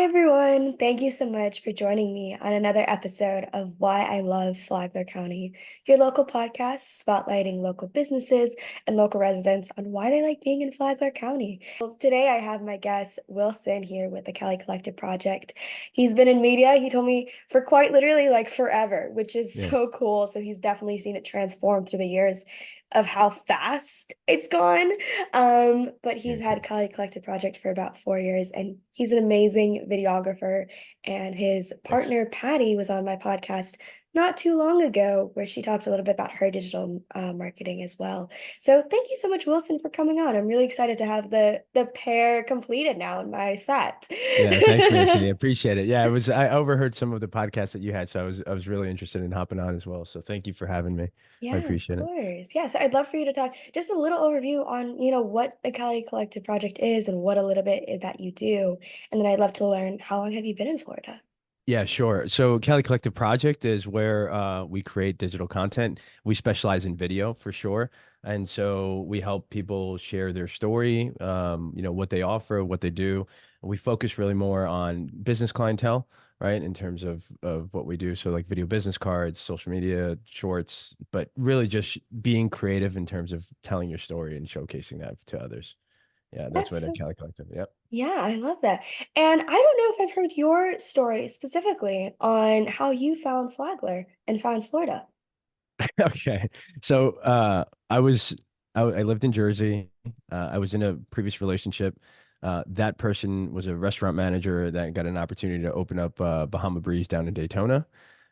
Hi, everyone. Thank you so much for joining me on another episode of Why I Love Flagler County, your local podcast spotlighting local businesses and local residents on why they like being in Flagler County. Well, today, I have my guest, Wilson, here with the Kelly Collective Project. He's been in media, he told me, for quite literally like forever, which is Yeah, so cool. So he's definitely seen it transform through the years of how fast it's gone. But yeah, he's had cool. Kali Collective Project for about 4 years, and he's an amazing videographer. And his Thanks. partner Patty was on my podcast not too long ago, where she talked a little bit about her digital marketing as well. So thank you so much, Wilson, for coming on. I'm really excited to have the pair completed now in my set. Yeah, thanks, Mason. I appreciate it. Yeah, I overheard some of the podcasts that you had, so I was really interested in hopping on as well. So thank you for having me. I Yeah, of appreciate it. course. Yeah, so I'd love for you to talk just a little overview on, what the Cali Collective Project is and what a little bit that you do. And then I'd love to learn how long have you been in Florida? Yeah, sure. So Kelly Collective Project is where we create digital content. We specialize in video for sure. And so we help people share their story, what they offer, what they do. We focus really more on business clientele, right, in terms of what we do. So like video business cards, social media, shorts, but really just being creative in terms of telling your story and showcasing that to others. Yeah, that's That's what a so, Kelly Collective. Yep. yeah, I love that. And I don't know if I've heard your story specifically on how you found Flagler and found Florida. Okay. So I lived in Jersey. I was in a previous relationship. That person was a restaurant manager that got an opportunity to open up Bahama Breeze down in Daytona.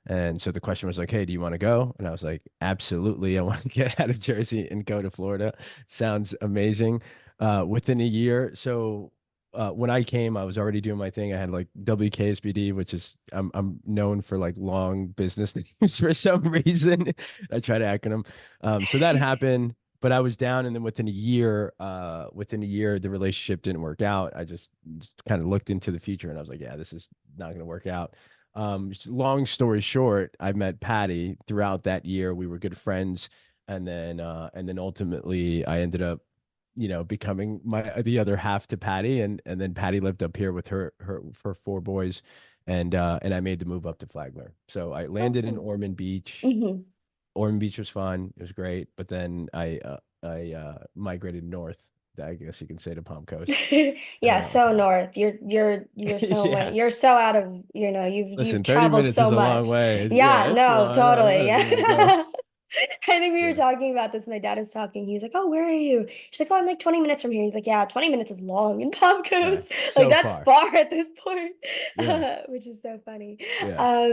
And so the question was like, hey, do you want to go? And I was like, absolutely. I want to get out of Jersey and go to Florida. Sounds amazing. Within a year, when I came, I was already doing my thing. I had like WKSBD, which is I'm known for like long business names for some reason. I try to acronym. So that happened, but I was down, and then within a year, the relationship didn't work out. I just kind of looked into the future, and I was like, yeah, this is not going to work out. Long story short, I met Patty throughout that year. We were good friends, and then ultimately, I ended up becoming the other half to Patty, and then Patty lived up here with her four boys, and I made the move up to Flagler. So I landed in Oh. Ormond Beach. Mhm. Ormond Beach was fun. It was great, but then I migrated north, I guess you can say, to Palm Coast. Yeah, Uh, so north. You're so yeah. you're so out of, you've Listen, 30 traveled minutes so is a long much. way. Yeah, Yeah, it's no, long. I totally. might Yeah. be able to go. I think we were Yeah. talking about this. My dad was talking. He was like, "Oh, where are you?" She's like, "Oh, I'm like 20 minutes from here." He's like, "Yeah, 20 minutes is long in Palm Yeah. Coast. Like So that's far. far at this point." Yeah. Which is so funny. Yeah.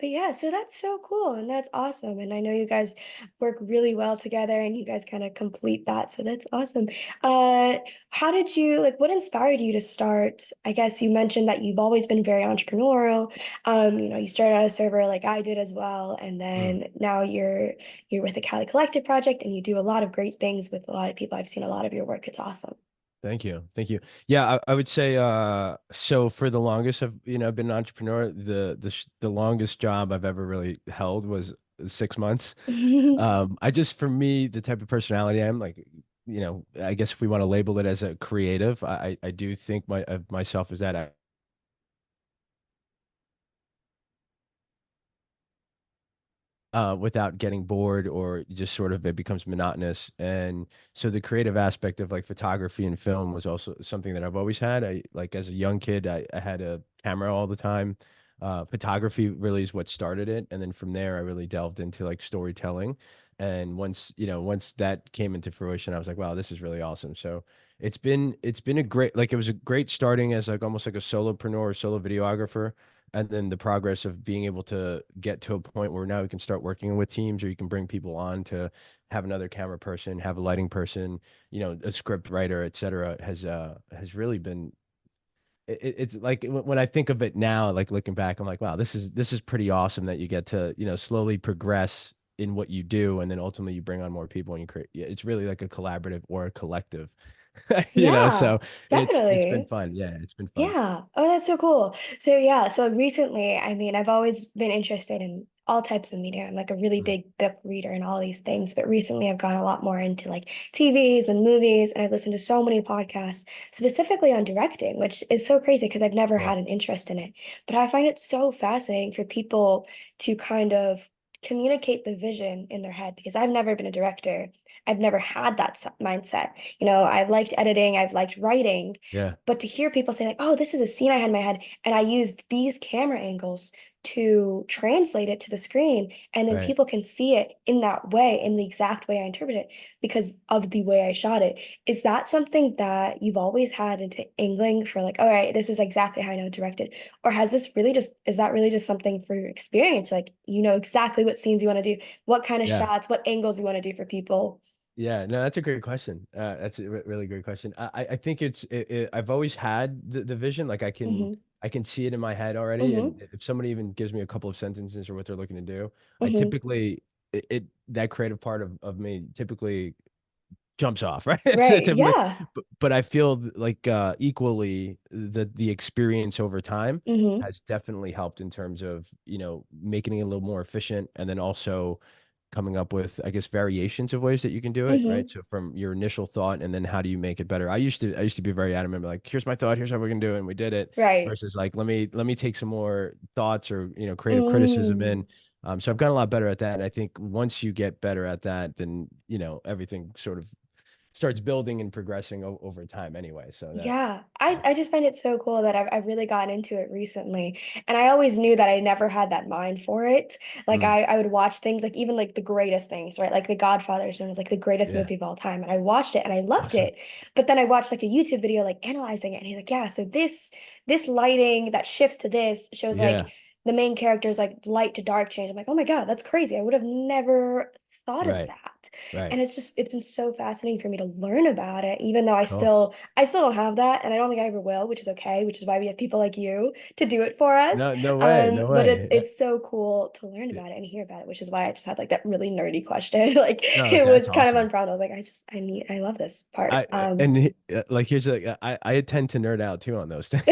But yeah, so that's so cool and that's awesome. And I know you guys work really well together and you guys kind of complete that. So that's awesome. Uh, how did you like what inspired you to start? I guess you mentioned that you've always been very entrepreneurial. You started out a server like I did as well, and Mm. then now you're with the Cali Collective Project and you do a lot of great things with a lot of people. I've seen a lot of your work. It's awesome. Thank you. Thank you. Yeah, I would say so for the longest I've been an entrepreneur, the longest job I've ever really held was 6 months. I just for me, the type of personality I am, like, I guess if we want to label it as a creative, I do think of myself as that. Without getting bored or just sort of it becomes monotonous. And so the creative aspect of like photography and film was also something that I've always had. I like as a young kid, I had a camera all the time. Photography really is what started it. And then from there, I really delved into like storytelling. And once that came into fruition, I was like, wow, this is really awesome. So it's been a great, like, it was a great starting as like almost like a solopreneur, solo videographer, and then the progress of being able to get to a point where now we can start working with teams, or you can bring people on to have another camera person, have a lighting person, a script writer, et cetera, has really been it's like when I think of it now, like looking back, I'm like, wow, this is pretty awesome that you get to, slowly progress in what you do, and then ultimately you bring on more people and you create, yeah, it's really like a collaborative or a collective. Yeah, So it's been definitely. fun. Yeah, it's been fun. Yeah. Oh, that's so cool. So yeah, so recently, I mean, I've always been interested in all types of media. I'm like a really Mm. big book reader and all these things, but recently I've gone a lot more into like TVs and movies, and I've listened to so many podcasts specifically on directing, which is so crazy because I've never Cool. had an interest in it. But I find it so fascinating for people to kind of communicate the vision in their head because I've never been a director. I've never had that mindset. I've liked editing, I've liked writing, Yeah. but to hear people say like, "Oh, this is a scene I had in my head and I used these camera angles to translate it to the screen, and then Right. people can see it in that way, in the exact way I interpret it because of the way I shot it." Is that something that you've always had into angling for like, all right, this is exactly how I know to direct it? Or is that really just something for your experience? Like, you know exactly what scenes you want to do, what kind of Yeah. shots, what angles you want to do for people. Yeah, no, that's a great question. That's a really great question. I think I've always had the vision. Like Mm-hmm. I can see it in my head already. Mm-hmm. And if somebody even gives me a couple of sentences or what they're looking to do, I Mm-hmm. typically that creative part of me typically jumps off, right? It's Right. typically, Yeah. but I feel like equally the experience over time Mm-hmm. has definitely helped in terms of, making it a little more efficient and then also coming up with, I guess, variations of ways that you can do it, right? Mm-hmm. So from your initial thought and then how do you make it better? I used to be very adamant, like, here's my thought, here's how we're gonna do it, and we did it, Right. versus like, let me take some more thoughts or, creative criticism Mm. in. So I've gotten a lot better at that. And I think once you get better at that, then, everything sort of starts building and progressing over time anyway. So that, Yeah, yeah. I just find it so cool that I've really gotten into it recently. And I always knew that I never had that mind for it. Like Mm, I would watch things like even like the greatest things, right? Like The Godfather is known as like the greatest yeah. movie of all time. And I watched it and I loved Awesome. it. But then I watched like a YouTube video like analyzing it. And he's like, yeah, so this lighting that shifts to this shows like Yeah. the main character's like light to dark change. I'm like, oh my God, that's crazy. I would have never thought of Right. that. Right. And it's been so fascinating for me to learn about it, even though Cool. I still don't have that, and I don't think I ever will, which is okay, which is why we have people like you to do it for us. No, no way. No But way. it's so cool to learn about it and hear about it, which is why I just had like that really nerdy question. Like No, it that's was kind of awesome. unprompted. I was like, I love this part. Like here's I tend to nerd out too on those things.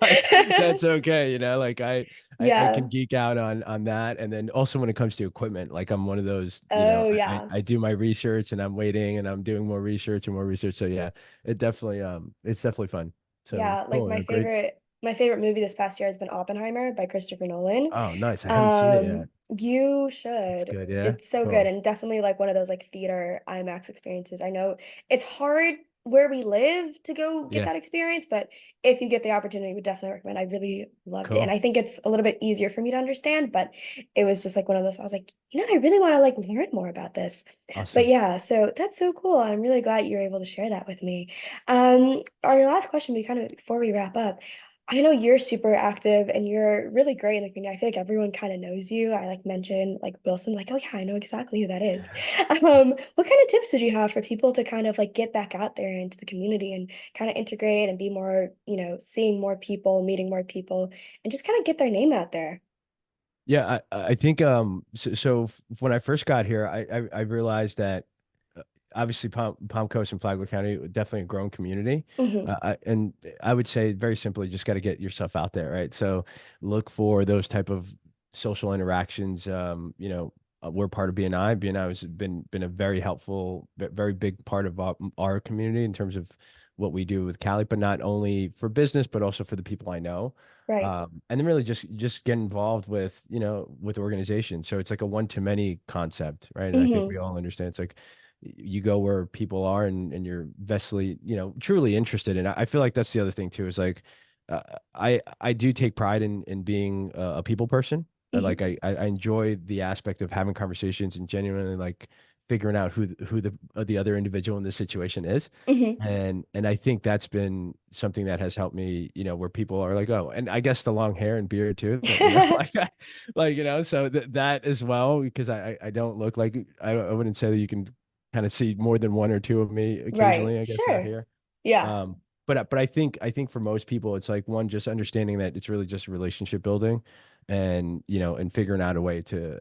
Like that's okay, like I can Yeah. geek out on that. And then also when it comes to equipment, like I'm one of those, Oh I yeah. I do my research and I'm waiting and I'm doing more research and more research. So yeah, it's definitely fun. So Yeah, like cool. Great. my favorite movie this past year has been Oppenheimer by Christopher Nolan. Oh, nice. I haven't seen it yet. You It's should. good. Yeah. It's so good Cool. and definitely like one of those like theater IMAX experiences. I know it's hard where we live to go get Yeah. that experience, but if you get the opportunity, I would definitely recommend. I really loved it. And Cool. I think it's a little bit easier for me to understand, but it was just like one of those, I was like, I really want to like learn more about this. But Awesome. yeah, so that's so cool. I'm really glad you were able to share that with me. Our last question, we kind of before we wrap up, I know you're super active and you're really great in the community. I feel like everyone kind of knows you. I like mentioned like Wilson, like, oh yeah, I know exactly who that is. What kind of tips did you have for people to kind of like get back out there into the community and kind of integrate and be more, seeing more people, meeting more people, and just kind of get their name out there? Yeah, I think when I first got here, I realized that obviously Palm Coast and Flagler County definitely a growing community, Hmm. and I would say very simply, just got to get yourself out there, right? So look for those type of social interactions. We're part of BNI. BNI has been a very helpful, very big part of our community in terms of what we do with Cali, but not only for business, but also for the people I know. Right. And then really just get involved with organizations. So it's like a one to many concept, right? And I think Hmm. we all understand. It's like you go where people are and you're vastly, truly interested. And I feel like that's the other thing too, is like I do take pride in being a people person. Like Hmm. I enjoy the aspect of having conversations and genuinely like figuring out who the other individual in this situation is. Hmm. And I think that's been something that has helped me, where people are like, oh, and I guess the long hair and beard too, that, like, so that as well, because I don't look like, I wouldn't say that you can kind of see more than one or two of me Right. occasionally, I guess, out Sure. here. Yeah. But I think for most people, it's like one, just understanding that it's really just relationship building and, and figuring out a way to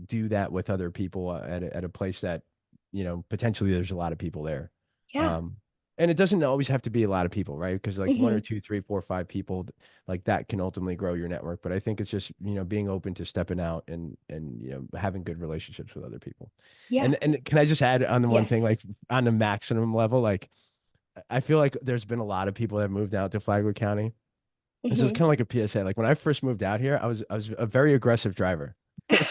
do that with other people at a place that, potentially there's a lot of people there. Yeah. Um, And it doesn't always have to be a lot of people, right? Because like one or Hmm. two, three, four, five people, like that can ultimately grow your network. But I think it's just, being open to stepping out and having good relationships with other people. Yeah. And can I just add on the one thing, Yes. like on the maximum level, like I feel like there's been a lot of people that have moved out to Flagler County. And so it's Hmm. kind of like a PSA. Like when I first moved out here, I was a very aggressive driver.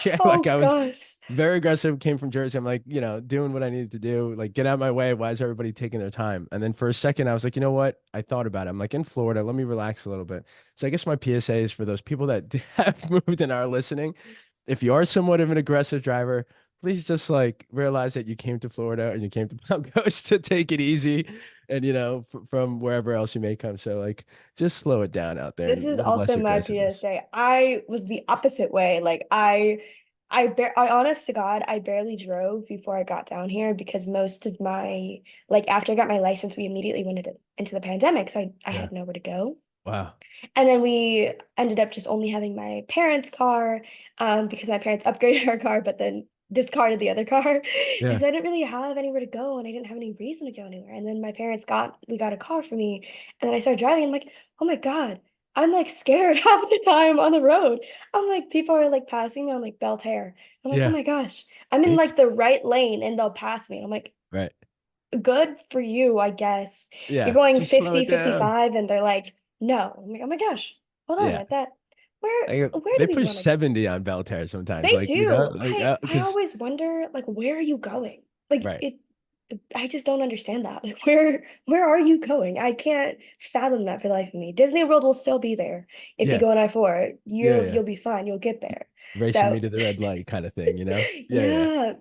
Yeah, like Oh I was gosh. very aggressive, came from Jersey. I'm like, doing what I needed to do, like get out of my way. Why is everybody taking their time? And then for a second, I was like, you know what? I thought about it. I'm like in Florida, let me relax a little bit. So I guess my PSA is for those people that have moved and are listening. If you are somewhat of an aggressive driver, please just like realize that you came to Florida and you came to Palm Coast to take it easy and from wherever else you may come. So like just slow it down out there This and is live less also my aggressiveness. PSA. I was the opposite way. Like I honest to God, I barely drove before I got down here because most of my like after I got my license, we immediately went into the pandemic, so I Yeah. had nowhere to go. Wow. And then we ended up just only having my parents' car, because my parents upgraded our car, but then discarded the other car. And Yeah. so I didn't really have anywhere to go and I didn't have any reason to go anywhere. And then my parents we got a car for me. And then I started driving. And I'm like, oh my God, I'm like scared half the time on the road. I'm like, people are like passing me on like Belterre. I'm like, oh Yeah. my gosh, I'm in It's like the right lane and they'll pass me. And I'm like, right. good for you, I guess. You're Yeah. going Just slow 50, it down. 55, and they're like, no. I'm like, oh my gosh, hold on, Yeah. like that. Where They do we push want to go? 70 on Belterre sometimes. They Like, do. like I because always wonder, like, where are you going? Like right. it I just don't understand that. Like where are you going? I can't fathom that for the life of me. Disney World will still be there. If you Yeah. go on I-4, Yeah. you'll Yeah. you'll be fine. You'll get there. Racing me So to the red light kind of thing, Yeah. yeah,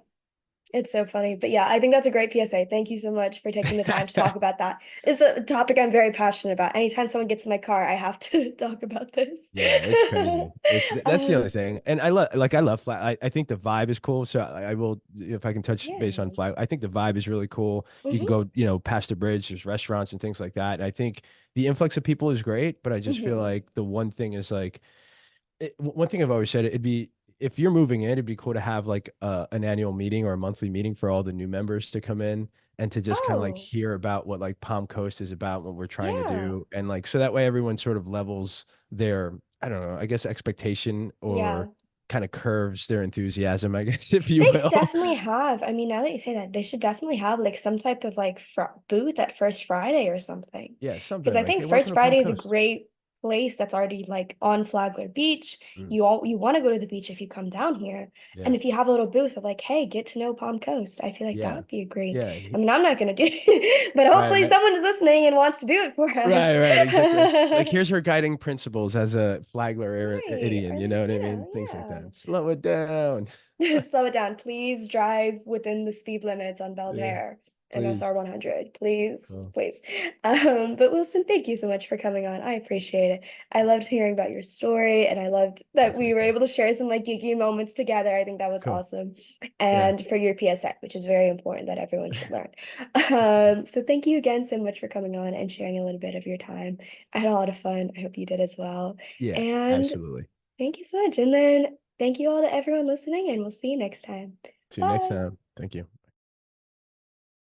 it's so funny. But yeah, I think that's a great PSA. Thank you so much for taking the time to Yeah. talk about that. It's a topic I'm very passionate about. Anytime someone gets in my car, I have to talk about this. Yeah, it's crazy. That's the Um, other thing, and I love flag. I think the vibe is cool. So I will, if I can touch base on yeah. flag. I think the vibe is really cool. You can Hmm. go, past the bridge. There's restaurants and things like that. And I think the influx of people is great. But I just feel Hmm. like the one thing is like one thing I've always said, it'd be if you're moving in, it'd be cool to have like an annual meeting or a monthly meeting for all the new members to come in and to just kind of like Oh, hear about what like Palm Coast is about, what we're trying to yeah. do, and like so that way everyone sort of levels their, I don't know, I guess expectation or Yeah. kind of curves their enthusiasm, I guess, if you They will. definitely have. I mean, now that you say that, they should definitely have like some type of like fr booth at First Friday or something. Yeah, Because something I like, think hey, welcome First to Palm Friday is a Coast. great place that's already like on Flagler Beach. Mm, You want to go to the beach if you come down here. yeah, And if you have a little booth of like, hey, get to know Palm Coast, I feel like that yeah, would be a great. yeah. I mean, I'm not gonna do it, but Right, hopefully right. someone is listening and wants to do it for Right, right, exactly. Like, us. here's her guiding principles as a Flagler Right. Idiot, Or you like, know what I yeah, mean? Things like yeah. that. Slow it down. Slow it down. Please drive within the speed limits on Yeah, Belterre and please. SR 100. Please, Cool. please. But Wilson, thank you so much for coming on. I appreciate it. I loved hearing about your story and I loved that That's we were okay. able to share some like geeky moments together. I think that was Cool. awesome. Yeah, And for your PSA, which is very important that everyone should learn. So thank you again so much for coming on and sharing a little bit of your time. I had a lot of fun. I hope you did as well. yeah, And absolutely. thank you so much. And then thank you all to everyone listening, and we'll see you next time. See you next Bye. time. Thank you.